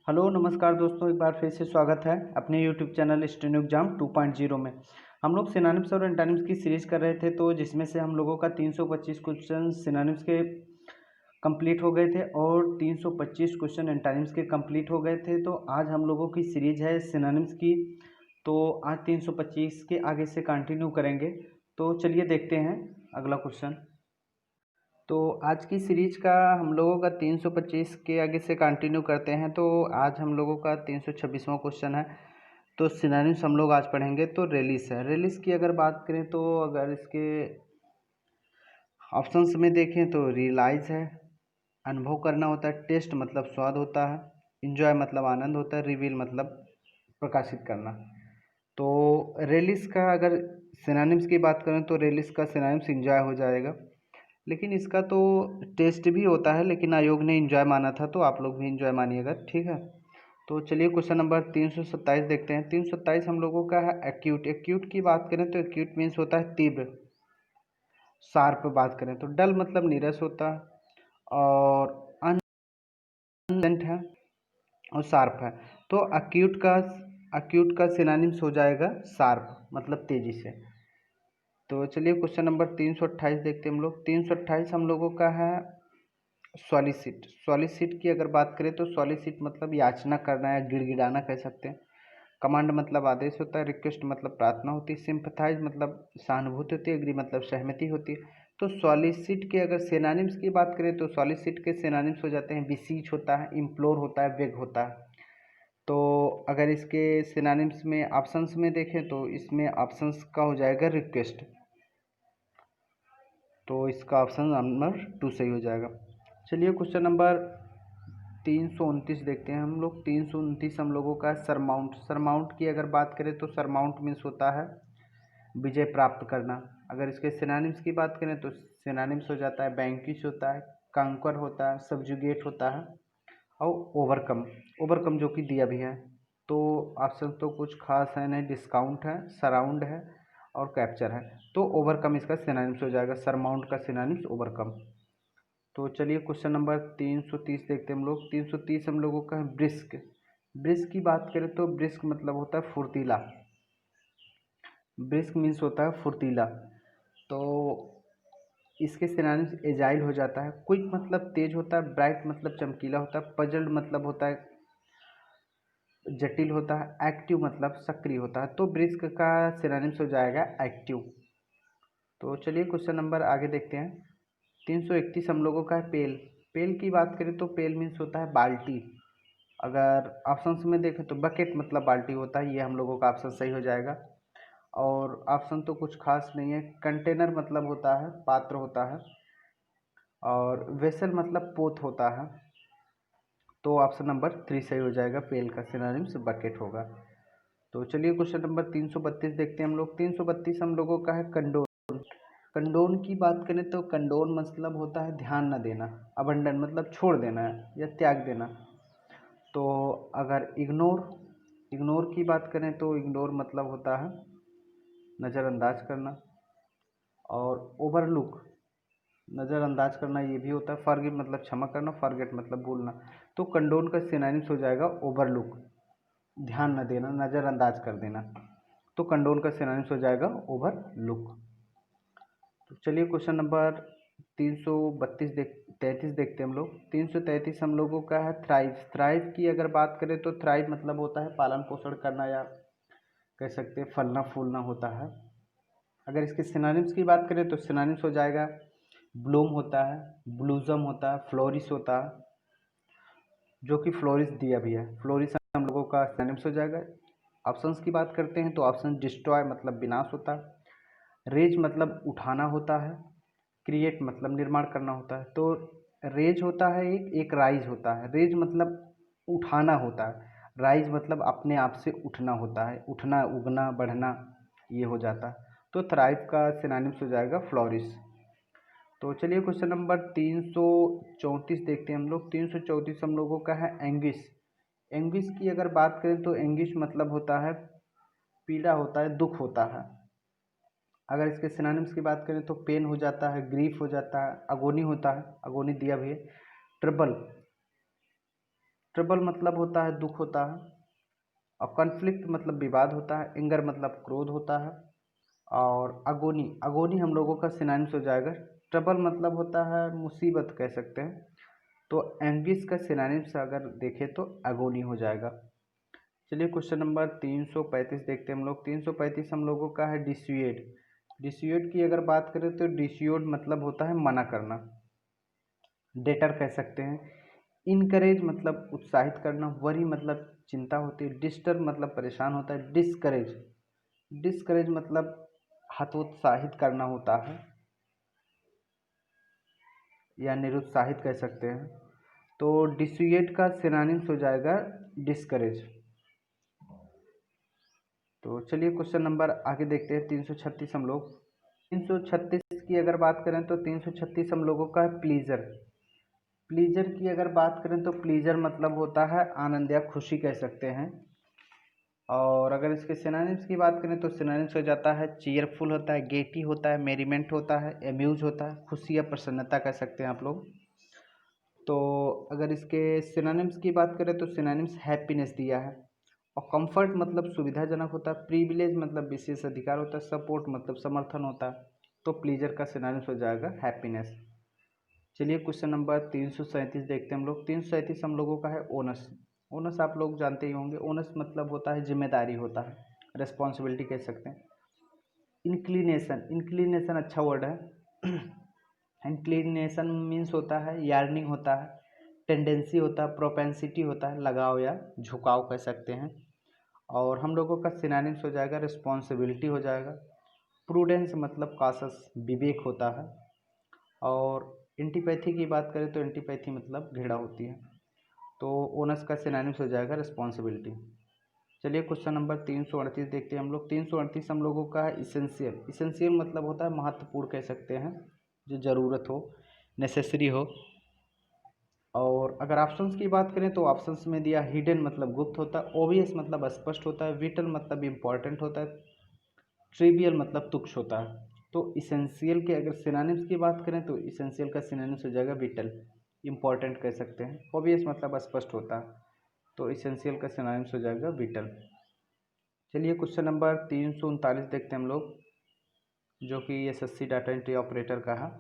Hello नमस्कार दोस्तों, एक बार फिर से स्वागत है अपने यूट्यूब चैनल स्टेनो एग्जाम 2.0 में। हम लोग सिनोनिम्स और एंटोनिम्स की सीरीज कर रहे थे, तो जिसमें से हम लोगों का 325 क्वेश्चन सिनोनिम्स के कंप्लीट हो गए थे और 325 क्वेश्चन एंटोनिम्स के कंप्लीट हो गए थे। तो आज हम लोगों की सीरीज है सिनोनिम्स की, तो आज 325 के आगे से कंटिन्यू करेंगे। तो चलिए देखते हैं अगला क्वेश्चन। तो आज की सीरीज का हम लोगों का 325 के आगे से कंटिन्यू करते हैं। तो आज हम लोगों का 326वां क्वेश्चन है। तो सिनोनिम्स हम लोग आज पढ़ेंगे। तो रेलिस है, रेलिस की अगर बात करें तो अगर इसके ऑप्शंस में देखें तो रियलाइज है, अनुभव करना होता है, टेस्ट मतलब स्वाद होता है, इंजॉय मतलब आनंद होता है, रिवील मतलब प्रकाशित करना। तो रेलिस का अगर सिनोनिम्स की बात करें तो रेलिस का सिनोनिम्स इंजॉय हो जाएगा, लेकिन इसका तो टेस्ट भी होता है, लेकिन आयोग ने इंजॉय माना था, तो आप लोग भी इंजॉय मानिएगा, ठीक है। तो चलिए क्वेश्चन नंबर 327 देखते हैं। 327 हम लोगों का है एक्यूट। एक्यूट की बात करें तो एक्यूट मीन्स होता है तीव्र। शार्प बात करें तो डल मतलब नीरस होता है, और अनप्लेजेंट है, और शार्प है। तो अक्यूट का सिनोनिम्स हो जाएगा शार्प, मतलब तेजी से। तो चलिए क्वेश्चन नंबर 328 देखते हैं हम लोग। 328 हम लोगों का है सॉलिसिट। सॉलिसिट की अगर बात करें तो सॉलिसिट मतलब याचना करना या गिड़गिड़ाना कह सकते हैं। कमांड मतलब आदेश होता है, रिक्वेस्ट मतलब प्रार्थना होती है, सिंपथाइज मतलब सहानुभूति होती है, एग्री मतलब सहमति होती है। तो सॉलिसिट के अगर सिनोनिम्स की बात करें तो सॉलिसिट के सिनोनिम्स हो जाते हैं बिसीच होता है, इम्प्लोर होता है, बेग होता है। तो अगर इसके सिनोनिम्स में ऑप्शंस में देखें तो इसमें ऑप्शंस का हो जाएगा रिक्वेस्ट। तो इसका ऑप्शन नंबर 2 सही हो जाएगा। चलिए क्वेश्चन नंबर 329 देखते हैं हम लोग। 329 हम लोगों का सरमाउंट। सरमाउंट की अगर बात करें तो सरमाउंट मीन्स होता है विजय प्राप्त करना। अगर इसके सिनोनिम्स की बात करें तो सिनोनिम्स हो जाता है बैंक्विश होता है, कांकर होता है, सबजुगेट होता है, और ओवरकम। ओवरकम जो कि दिया भी है। तो ऑप्शन तो कुछ खास है नहीं, डिस्काउंट है, सराउंड है, और कैप्चर है। तो ओवरकम इसका सिनोनिम्स हो जाएगा। सरमाउंट का सिनोनिम्स ओवरकम। तो चलिए क्वेश्चन नंबर 330 देखते हैं हम लोग। 330 हम लोगों का है ब्रिस्क। ब्रिस्क की बात करें तो ब्रिस्क मतलब होता है फुर्तीला। ब्रिस्क मीन्स होता है फुर्तीला। तो इसके सिनोनिम्स एजाइल हो जाता है। क्विक मतलब तेज होता है, ब्राइट मतलब चमकीला होता है, पजल्ड मतलब होता है जटिल होता है, एक्टिव मतलब सक्रिय होता है। तो ब्रिस्क का सिनोनिम्स हो जाएगा एक्टिव। तो चलिए क्वेश्चन नंबर आगे देखते हैं। 331 हम लोगों का है पेल। पेल की बात करें तो पेल मीन्स होता है बाल्टी। अगर ऑप्शंस में देखें तो बकेट मतलब बाल्टी होता है, ये हम लोगों का ऑप्शन सही हो जाएगा। और ऑप्शन तो कुछ खास नहीं है। कंटेनर मतलब होता है पात्र होता है, और वेसल मतलब पोत होता है। तो ऑप्शन नंबर 3 सही हो जाएगा। पेल का सिनोनिम्स बकेट होगा। तो चलिए क्वेश्चन नंबर 332 देखते हैं हम लोग। 332 हम लोगों का है कंडोन। कंडोन की बात करें तो कंडोन मतलब होता है ध्यान न देना, अबंडन मतलब छोड़ देना या त्याग देना। तो अगर इग्नोर इग्नोर की बात करें तो इग्नोर मतलब होता है नज़रअंदाज करना। और ओवरलुक नज़रअंदाज करना ये भी होता है। फॉरगिव मतलब क्षमा करना, फॉरगेट मतलब भूलना। तो कंडोन का सिनोनिम्स हो जाएगा ओवरलुक, ध्यान न देना, नज़रअंदाज कर देना। तो कंडोन का सिनोनिम्स हो जाएगा ओवरलुक। तो चलिए क्वेश्चन नंबर 333 देखते हैं हम लोग। 333 हम लोगों का है थ्राइव। थ्राइव की अगर बात करें तो थ्राइव मतलब होता है पालन पोषण करना, या कह सकते हैं फलना फूलना होता है। अगर इसके सिनोनिम्स की बात करें तो सिनोनिम्स हो जाएगा ब्लूम होता है, ब्लूजम होता है, फ्लोरिश होता है, जो कि फ्लोरिश दिया भी है। फ्लोरिश हम लोगों का सिनोनिम्स हो जाएगा। ऑप्शंस की बात करते हैं तो ऑप्शन डिस्ट्रॉय मतलब विनाश होता है, रेज मतलब उठाना होता है, क्रिएट मतलब निर्माण करना होता है। तो रेज होता है एक राइज होता है। रेज मतलब उठाना होता है, राइज मतलब अपने आप से उठना होता है, उठना, उगना, बढ़ना, ये हो जाता है। तो थ्राइव का सिनोनिम्स हो जाएगा फ्लोरिश। तो चलिए क्वेश्चन नंबर 334 देखते हैं हम लोग। 334 हम लोगों का है एंग्विश। एंग्विश की अगर बात करें तो एंग्विश मतलब होता है पीड़ा होता है, दुख होता है। अगर इसके सिनोनिम्स की बात करें तो पेन हो जाता है, ग्रीफ हो जाता है, अगोनी होता है, अगोनी दिया भी है, ट्रबल ट्रबल मतलब होता है दुख होता है, और कन्फ्लिक्ट मतलब विवाद होता है, एंगर मतलब क्रोध होता है, और अगोनी, अगोनी हम लोगों का सिनोनिम्स हो जाएगा। ट्रबल मतलब होता है मुसीबत कह सकते हैं, तो एंग्विश का सिनोनिम्स अगर देखें तो अगोनी हो जाएगा। चलिए क्वेश्चन नंबर 335 देखते हैं हम लोग। 335 हम लोगों का है डिस्यूएड। डिस्यूएड की अगर बात करें तो डिस्यूएड मतलब होता है मना करना, डेटर कह सकते हैं। इनकरेज मतलब उत्साहित करना, वरी मतलब चिंता होती है, डिस्टर्ब मतलब परेशान होता है, डिस्करेज, डिस्करेज मतलब हतोत्साहित करना होता है या निरुत्साहित कह सकते हैं। तो डिस्यूएड का सिनोनिम्स हो जाएगा डिस्करेज। तो चलिए क्वेश्चन नंबर आगे देखते हैं 336 हम लोग। 336 की अगर बात करें तो 336 हम लोगों का है प्लीजर। प्लीजर की अगर बात करें तो प्लीजर मतलब होता है आनंद या खुशी कह सकते हैं। और अगर इसके सिनोनिम्स की बात करें तो सिनोनिम्स हो जाता है चीयरफुल होता है, गेटी होता है, मेरीमेंट होता है, एम्यूज होता है, खुशी या प्रसन्नता कह सकते हैं आप लोग। तो अगर इसके सिनोनिम्स की बात करें तो सिनोनिम्स हैप्पीनेस दिया है, और कंफर्ट मतलब सुविधाजनक होता है, प्रिविलेज मतलब विशेष अधिकार होता है, सपोर्ट मतलब समर्थन होता है। तो प्लीजर का सिनोनिम्स हो जाएगा हैप्पीनेस। चलिए क्वेश्चन नंबर 337 देखते हैं हम लोग। 337 हम लोगों का है ओनस। ओनस आप लोग जानते ही होंगे, ओनस मतलब होता है जिम्मेदारी होता है, रिस्पॉन्सिबिलिटी कह सकते हैं। इंक्लिनेशन, इंक्लिनेशन अच्छा वर्ड है। इंक्लिनेशन मीन्स होता है यार्निंग होता है, टेंडेंसी होता है, प्रोपेंसिटी होता है, लगाव या झुकाव कह सकते हैं। और हम लोगों का सिनोनिम्स हो जाएगा रिस्पॉन्सिबिलिटी हो जाएगा। प्रूडेंस मतलब कासस विवेक होता है। और एंटीपैथी की बात करें तो एंटीपैथी मतलब घृणा होती है। तो ओनस का सिनोनिम्स हो जाएगा रिस्पॉन्सिबिलिटी। चलिए क्वेश्चन नंबर 338 देखते हैं हम लोग। 338 हम लोगों का है इसेंशियल। इसेंशियल मतलब होता है महत्वपूर्ण कह सकते हैं, जो ज़रूरत हो, नेसेसरी हो। और अगर ऑप्शंस की बात करें तो ऑप्शंस में दिया हिडन मतलब गुप्त होता है, ओबियस मतलब स्पष्ट होता है, विटल मतलब इम्पॉर्टेंट होता है, ट्रिवियल मतलब तुच्छ होता है। तो इसेंशियल के अगर सिनोनिम्स की बात करें तो इसेंशियल का सिनोनिम्स हो जाएगा विटल, इम्पॉर्टेंट कह सकते हैं। ओबियस मतलब स्पष्ट होता है, तो इसेंशियल का सिनोनिम्स हो जाएगा विटल। चलिए क्वेश्चन नंबर 339 देखते हैं हम लोग, जो कि एसएससी डाटा एंट्री ऑपरेटर का है।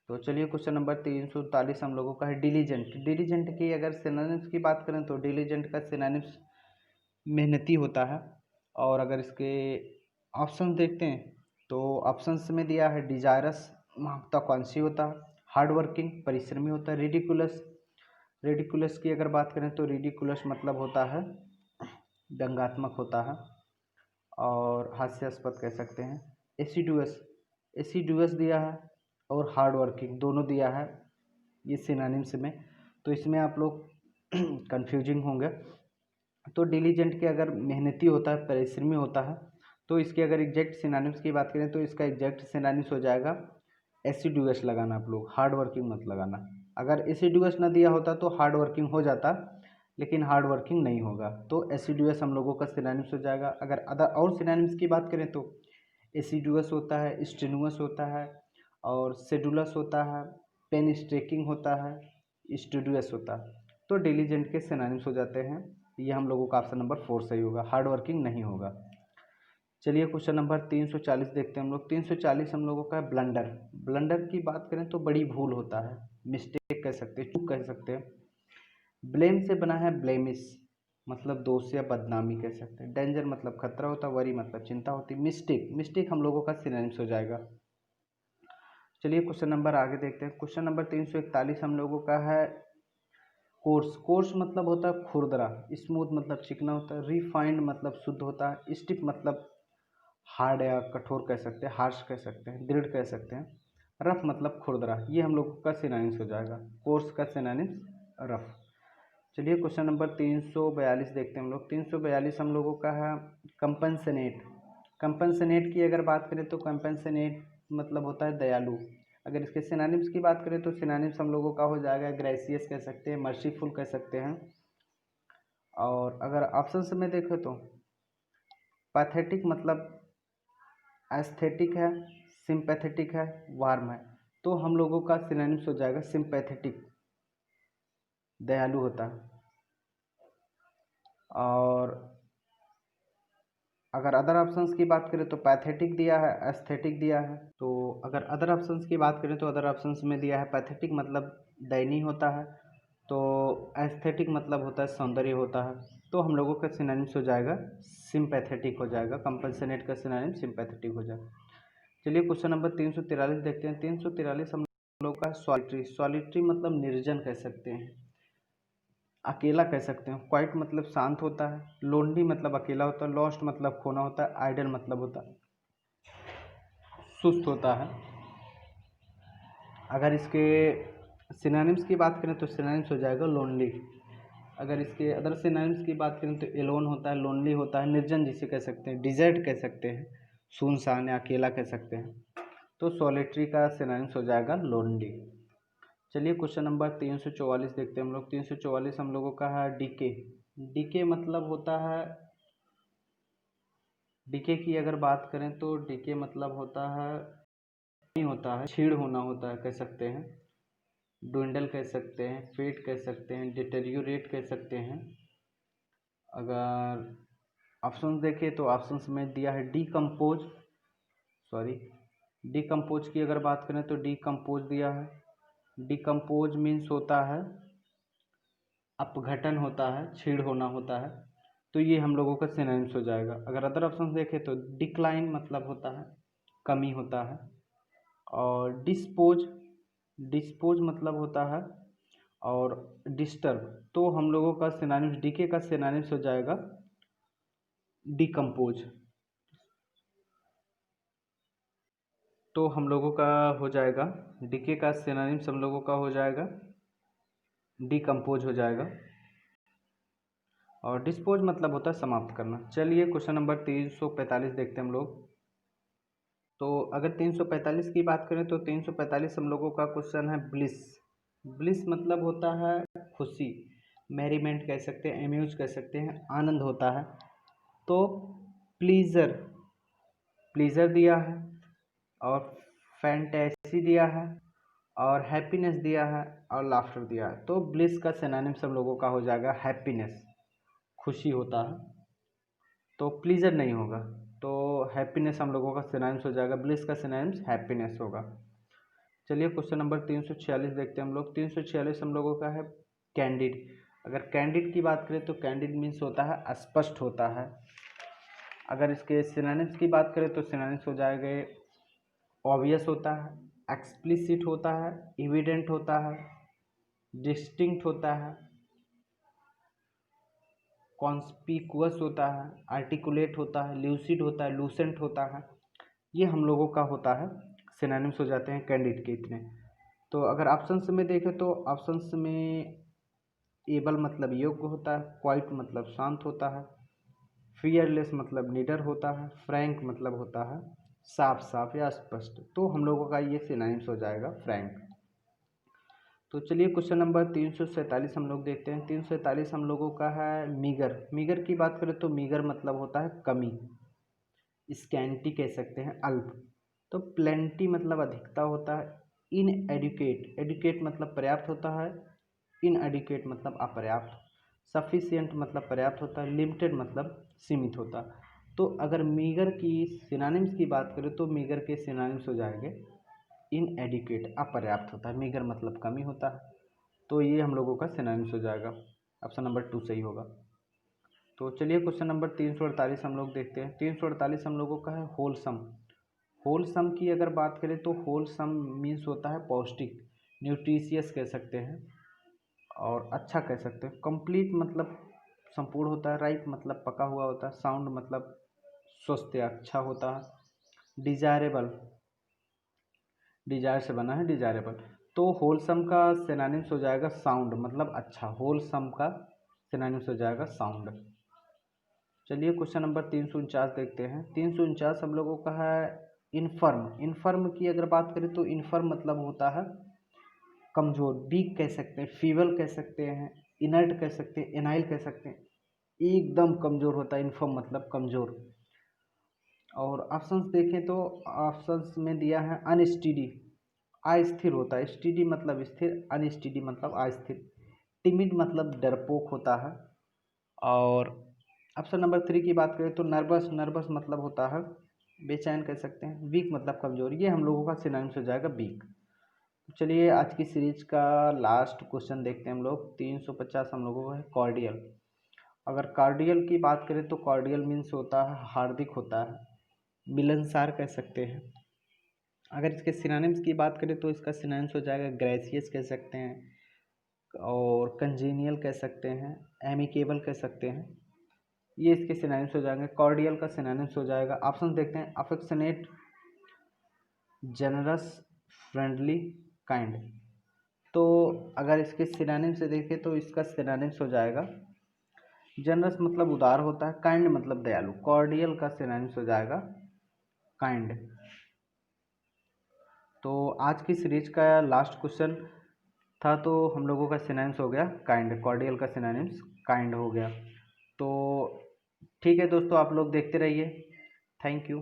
तो चलिए क्वेश्चन नंबर 339 हम लोगों का है डिलीजेंट। डिलीजेंट की अगर सिनोनिम्स की बात करें तो डिलीजेंट का सिनोनिम्स मेहनती होता है। और अगर इसके ऑप्शन देखते हैं तो ऑप्शंस में दिया है डिजायरस महत्वाकांक्षी होता है, हार्ड वर्किंग परिश्रमी होता है, रिडिकुलस, रिडिकुलस की अगर बात करें तो रिडिकुलस मतलब होता है व्यंग्यात्मक होता है और हास्यास्पद कह सकते हैं। एसिडुअस, एसिडुअस दिया है और हार्ड वर्किंग दोनों दिया है ये सिनोनिम्स में, तो इसमें आप लोग कंफ्यूजिंग होंगे। तो डिलीजेंट के अगर मेहनती होता है, परिश्रमी होता है, तो इसके अगर एग्जैक्ट सिनोनिम्स की बात करें तो इसका एग्जैक्ट सिनोनिम्स हो जाएगा एसिडुअस लगाना, आप लोग हार्ड वर्किंग मत लगाना। अगर एसिडुअस ना दिया होता तो हार्ड वर्किंग हो जाता, लेकिन हार्ड वर्किंग नहीं होगा, तो एसिडुअस हम लोगों का सिनोनिम्स हो जाएगा। अगर अदर और सिनोनिम्स की बात करें तो एसिडुअस होता है, स्टेनुअस होता है, और सेडुलस होता है, पेन स्ट्रेकिंग होता है, स्टूडियस होता है। तो डिलीजेंट के सिनोनिम्स हो जाते हैं। ये हम लोगों का ऑप्शन नंबर 4 सही होगा, हार्ड वर्किंग नहीं होगा। चलिए क्वेश्चन नंबर 340 देखते हैं हम लोग। 340 हम लोगों का है ब्लंडर। ब्लंडर की बात करें तो बड़ी भूल होता है, मिस्टेक कह सकते हैं, चूक कह सकते हैं। ब्लेम से बना है ब्लेमिश, मतलब दोष या बदनामी कह सकते हैं। डेंजर मतलब खतरा होता है, वरी मतलब चिंता होती है। मिस्टेक, मिस्टेक हम लोगों का सिनोनिम्स हो जाएगा। चलिए क्वेश्चन नंबर आगे देखते हैं। क्वेश्चन नंबर 341 हम लोगों का है कोर्स। कोर्स मतलब होता है खुरदरा, स्मूथ मतलब चिकना होता है, रिफाइंड मतलब शुद्ध होता है, स्टिफ मतलब हार्ड या कठोर कह सकते हैं, हार्श कह सकते हैं, दृढ़ कह सकते हैं, रफ मतलब खुरदरा। ये हम लोग का सिनोनिम्स हो जाएगा, कोर्स का सिनोनिम्स रफ। चलिए क्वेश्चन नंबर 342 देखते हैं हम लोग। 342 हम लोगों का है कंपनसेनेट। कंपनसेनेट की अगर बात करें तो कंपनसेनेट मतलब होता है दयालु। अगर इसके सिनोनिम्स की बात करें तो सिनोनिम्स हम लोगों का हो जाएगा ग्रेसियस कह सकते हैं, मर्सीफुल कह सकते हैं। और अगर ऑप्शंस में देखें तो पैथेटिक मतलब एस्थेटिक है, सिंपैथेटिक है, वार्म है। तो हम लोगों का सिनोनिम्स हो जाएगा सिंपैथेटिक, दयालु होता है। और अगर अदर ऑप्शंस की बात करें तो पैथेटिक दिया है, एस्थेटिक दिया है। तो अगर अदर ऑप्शंस की बात करें तो अदर ऑप्शंस में दिया है पैथेटिक मतलब दयनीय होता है, तो एस्थेटिक मतलब होता है सौंदर्य होता है। तो हम लोगों का सिनोनिम्स हो जाएगा सिंपैथेटिक हो जाएगा, कंपैशनेट का सिनोनिम सिंपैथेटिक हो जाएगा। चलिए क्वेश्चन नंबर 343 देखते हैं। 343 हम लोग का सॉलिटरी। सॉलिटरी मतलब निर्जन कह सकते हैं, अकेला कह सकते हैं। क्वाइट मतलब शांत होता है। लोनली मतलब अकेला होता है। लॉस्ट मतलब खोना होता है। आइडल मतलब होता है सुस्त होता है। अगर इसके सिनोनिम्स की बात करें तो सिनोनिम्स हो जाएगा लोनली। अगर इसके अदर सिनोनिम्स की बात करें तो एलोन होता है, लोनली होता है, निर्जन जिसे कह सकते हैं, डिजर्ट कह सकते हैं, सुनसान या अकेला कह सकते हैं। तो सॉलिटरी का सिनोनिम्स हो जाएगा लोनली। चलिए क्वेश्चन नंबर 344 देखते हैं हम लोग। 344 हम लोगों का है डीके। डीके मतलब होता है, डीके की अगर बात करें तो डीके मतलब होता है नहीं होता है, क्षीण होना होता है कह सकते हैं, ड्विंडल कह सकते हैं, फेड कह सकते हैं, डिटेरियोरेट कह सकते हैं। अगर ऑप्शंस देखें तो ऑप्शंस में दिया है डीकम्पोज, सॉरी डीकम्पोज की अगर बात करें तो डीकम्पोज दिया है। डीकम्पोज मीन्स होता है अपघटन होता है, क्षीण होना होता है। तो ये हम लोगों का सिनोनिम्स हो जाएगा। अगर अदर ऑप्शन देखें तो डिक्लाइन मतलब होता है कमी होता है। और डिस्पोज, डिस्पोज मतलब होता है और डिस्टर्ब। तो हम लोगों का सिनोनिम्स डीके का सिनोनिम्स हो जाएगा डिकम्पोज। तो हम लोगों का हो जाएगा डीके का सिनोनिम्स हम लोगों का हो जाएगा डिकम्पोज हो जाएगा। और डिस्पोज मतलब होता है समाप्त करना। चलिए क्वेश्चन नंबर 345 देखते हैं हम लोग। तो अगर 345 की बात करें तो 345 हम लोगों का क्वेश्चन है ब्लिस। ब्लिस मतलब होता है खुशी, मैरीमेंट कह सकते हैं, एम्यूज कह सकते हैं, आनंद होता है। तो प्लीज़र, प्लीज़र दिया है और फैंटेसी दिया है और हैप्पीनेस दिया है और लाफ्टर दिया है। तो ब्लिस का सिनोनिम्स हम लोगों का हो जाएगा हैप्पीनेस, खुशी होता है। तो प्लीज़र नहीं होगा, तो हैप्पीनेस हम लोगों का सिनोनिम्स हो जाएगा, ब्लिस का सिनोनिम्स हैप्पीनेस होगा। चलिए क्वेश्चन नंबर 346 देखते हैं हम लोग। 346 हम लोगों का है कैंडिड। अगर कैंडिड की बात करें तो कैंडिड मीन्स होता है स्पष्ट होता है। अगर इसके सिनोनिम्स की बात करें तो सिनोनिम्स हो जाएगा ऑब्वियस होता है, एक्सप्लिसिट होता है, एविडेंट होता है, डिस्टिंक्ट होता है, कॉन्स्पिकुअस होता है, आर्टिकुलेट होता है, ल्यूसिड होता है, लूसेंट होता है। ये हम लोगों का होता है सिनोनिम्स हो जाते हैं कैंडिड के इतने। तो अगर ऑप्शंस में देखें तो ऑप्शंस में एबल मतलब योग्य होता है, क्वाइट मतलब शांत होता है, फियरलेस मतलब निडर होता है, फ्रैंक मतलब होता है साफ साफ या स्पष्ट। तो हम लोगों का ये सिनोनिम्स हो जाएगा फ्रैंक। तो चलिए क्वेश्चन नंबर 347 हम लोग देखते हैं। 347 हम लोगों का है मीगर। मीगर की बात करें तो मीगर मतलब होता है कमी, स्कैंटी कह सकते हैं अल्प। तो प्लेंटी मतलब अधिकता होता है। इन एडुकेट, एडुकेट मतलब पर्याप्त होता है, इन एडुकेट मतलब अपर्याप्त। सफिशिएंट मतलब पर्याप्त होता है, लिमिटेड मतलब सीमित होता है। तो अगर मीगर की सिनोनिम्स की बात करें तो मीगर के सिनोनिम्स हो जाएंगे इन एडिक्वेट अपर्याप्त होता है, मीगर मतलब कमी होता है। तो ये हम लोगों का सिनोनिम्स हो जाएगा, ऑप्शन नंबर 2 सही होगा। तो चलिए क्वेश्चन नंबर 348 हम लोग देखते हैं। 348 हम लोगों का है होलसम। होलसम की अगर बात करें तो होलसम मीन्स होता है पौष्टिक, न्यूट्रिशियस कह सकते हैं और अच्छा कह सकते हैं। कंप्लीट मतलब संपूर्ण होता है, राइप मतलब पका हुआ होता है, साउंड मतलब स्वस्थ या अच्छा होता है, डिजायरेबल, डिजायर से बना है डिजायरेबल। तो होलसम का सिनोनिम्स हो जाएगा साउंड मतलब अच्छा, होलसम का सिनोनिम्स हो जाएगा साउंड। चलिए क्वेश्चन नंबर 349 देखते हैं। 349 हम लोगों का है इनफर्म। इनफर्म की अगर बात करें तो इनफर्म मतलब होता है कमज़ोर, वीक कह सकते हैं, फीबल कह सकते हैं, इनर्ट कह सकते हैं, एनाइल कह सकते हैं, एकदम कमज़ोर होता है इनफर्म मतलब कमज़ोर। और ऑप्शंस देखें तो ऑप्शंस में दिया है अनस्टीडी, अस्थिर होता है, स्टीडी मतलब स्थिर, अनस्टीडी मतलब अस्थिर। टिमिड मतलब डरपोक होता है। और ऑप्शन नंबर 3 की बात करें तो नर्वस, नर्वस मतलब होता है बेचैन कह सकते हैं। वीक मतलब कमजोर, ये हम लोगों का सिनोनिम्स हो जाएगा वीक। चलिए आज की सीरीज का लास्ट क्वेश्चन देखते हैं हम लोग। 350 हम लोगों को है कॉर्डियल। अगर कॉर्डियल की बात करें तो कॉर्डियल मीन्स होता है हार्दिक होता है, मिलनसार कह सकते हैं। अगर इसके सिनोनिम्स की बात करें तो इसका सिनोनिम्स हो जाएगा ग्रेसियस कह सकते हैं और कंजीनियल कह सकते हैं, एमिकेबल कह सकते हैं। ये इसके सिनोनिम्स हो जाएंगे। कॉर्डियल का सिनोनिम्स हो जाएगा, ऑप्शन देखते हैं, अफेक्शनेट, जनरस, फ्रेंडली, काइंड। तो अगर इसके सिनोनिम से देखें तो इसका सिनोनिम्स हो जाएगा जनरस मतलब उदार होता है, काइंड मतलब दयालु। कॉर्डियल का सिनोनिम्स हो जाएगा काइंड। तो आज की सीरीज का लास्ट क्वेश्चन था, तो हम लोगों का सिनोनिम्स हो गया काइंड, कॉर्डियल का सिनोनिम्स काइंड हो गया। तो ठीक है दोस्तों, आप लोग देखते रहिए। Thank you.